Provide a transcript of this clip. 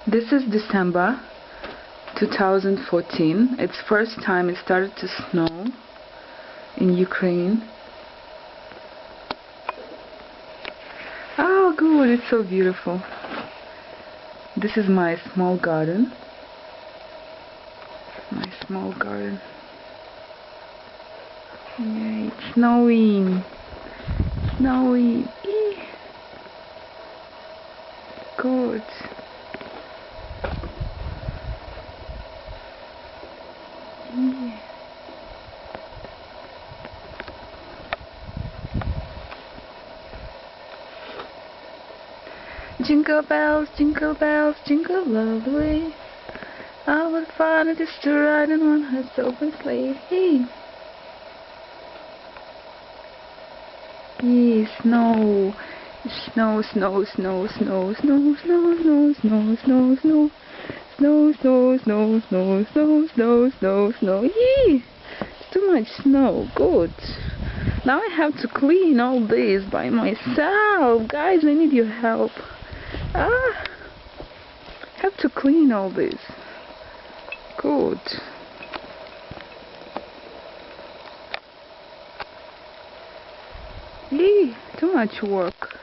This is December 2014. It's first time it started to snow in Ukraine. Oh good, it's so beautiful. This is my small garden. My small garden. Yeah, it's snowing. Snowing. Eee. Good. Yeah. Jingle bells, jingle all the way. Oh, what fun it is to ride in one horse open sleigh. Hey. Yeah, snow. Snow, snow, snow, snow, snow, snow, snow, snow, snow, snow. Snow, snow, snow, snow, snow, snow, snow, snow. Yee! It's too much snow. Good. Now I have to clean all this by myself. Guys, I need your help. I have to clean all this. Good. Yee! Too much work.